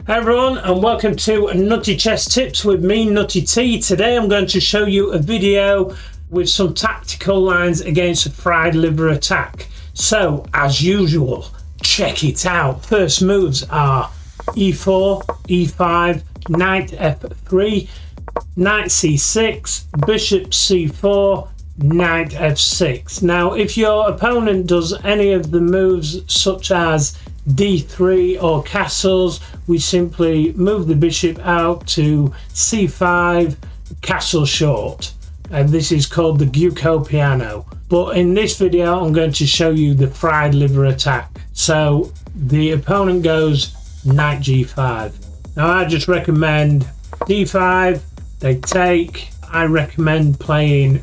Hi everyone, and welcome to Nutty Chess Tips with me, Nutty T. Today I'm going to show you a video with some tactical lines against a fried liver attack. So, as usual, check it out. First moves are e4, e5, knight f3, knight c6, bishop c4, knight f6. Now, if your opponent does any of the moves such as d3 or castles, we simply move the bishop out to c5, castle short, and this is called the Gucco piano. But in this video I'm going to show you the fried liver attack. So the opponent goes knight g5. Now I just recommend d5, they take. I recommend playing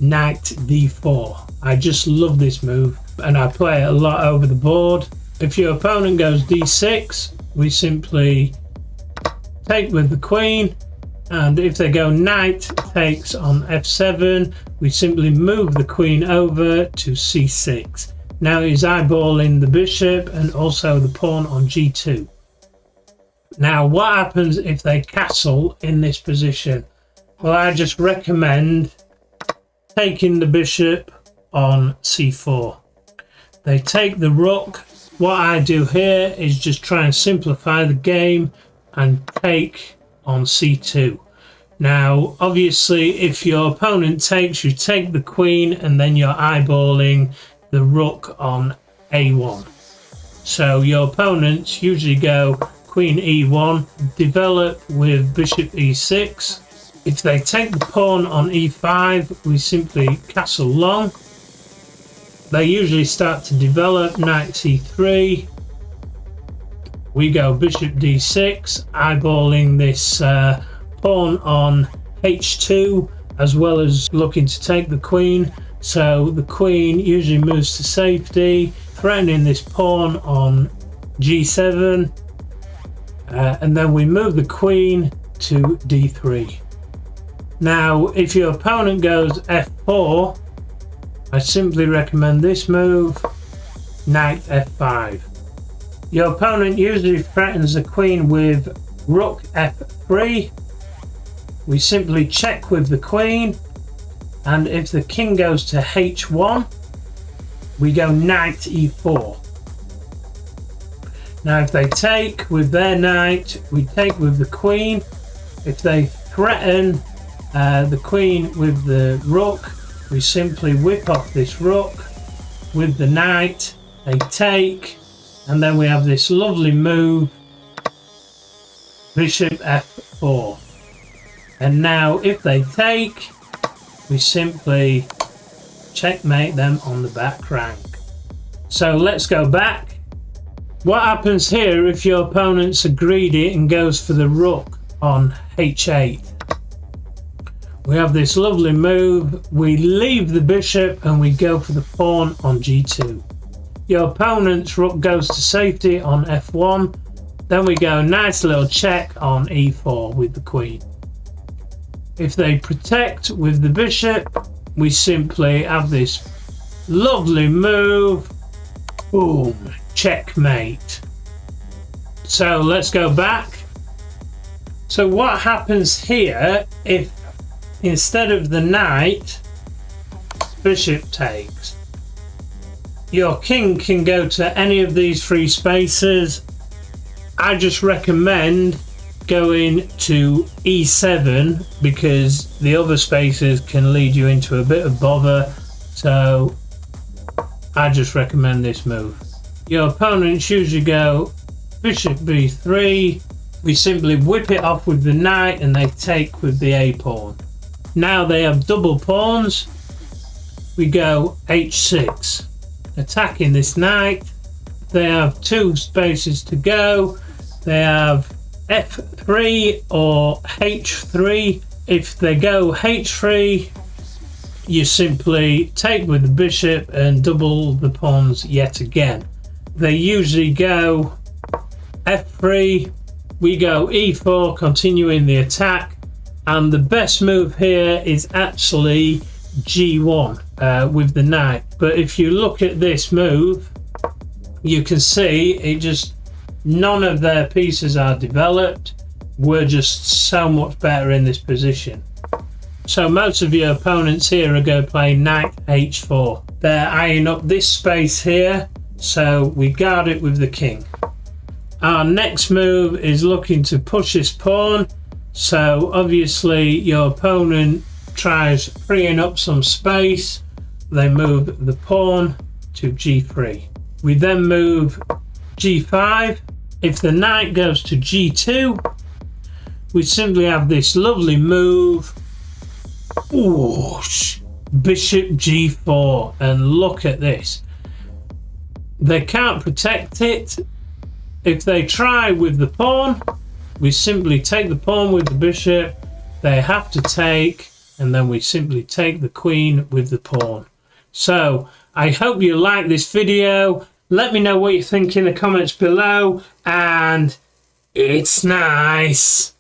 knight d4. I just love this move and I play it a lot over the board. If your opponent goes d6, we simply take with the queen, and if they go knight takes on f7, we simply move the queen over to c6. Now he's eyeballing the bishop and also the pawn on g2. Now what happens if they castle in this position? Well, I just recommend taking the bishop on c4. They take the rook. What I do here is just try and simplify the game and take on c2. Now obviously if your opponent takes, you take the queen and then you're eyeballing the rook on a1. So your opponents usually go queen e1, develop with bishop e6. If they take the pawn on e5, we simply castle long. They usually start to develop knight c3. We go bishop d6, eyeballing this pawn on h2, as well as looking to take the queen. So the queen usually moves to safety, threatening this pawn on g7, and then we move the queen to d3. Now if your opponent goes f4, I simply recommend this move, knight f5. Your opponent usually threatens the queen with rook f3. We simply check with the queen, and if the king goes to h1, we go knight e4. Now if they take with their knight, we take with the queen. If they threaten the queen with the rook, we simply whip off this rook with the knight. They take, and then we have this lovely move, bishop f4. And now if they take, we simply checkmate them on the back rank. So let's go back. What happens here if your opponent's are greedy and goes for the rook on h8? We have this lovely move, we leave the bishop and we go for the pawn on g2. Your opponent's rook goes to safety on f1, then we go nice little check on e4 with the queen. If they protect with the bishop, we simply have this lovely move, boom, checkmate. So let's go back. So what happens here if instead of the knight, bishop takes? Your king can go to any of these three spaces. I just recommend going to e7 because the other spaces can lead you into a bit of bother. So I just recommend this move. Your opponents usually go bishop b3. We simply whip it off with the knight and they take with the a pawn. Now they have double pawns. We go h6, attacking this knight. They have two spaces to go. They have f3 or h3. If they go h3, you simply take with the bishop and double the pawns yet again. They usually go f3. We go e4, continuing the attack. And the best move here is actually g1 with the knight. But if you look at this move, you can see it just None of their pieces are developed. We're just so much better in this position. So most of your opponents here are going to play knight h4. They're eyeing up this space here, so we guard it with the king. Our next move is looking to push this pawn. So obviously your opponent tries freeing up some space. They move the pawn to g3. We then move g5. If the knight goes to g2, we simply have this lovely move. Ooh, bishop g4, and look at this. They can't protect it. If they try with the pawn, we simply take the pawn with the bishop. They have to take, and then we simply take the queen with the pawn. So I hope you like this video. Let me know what you think in the comments below, and it's nice.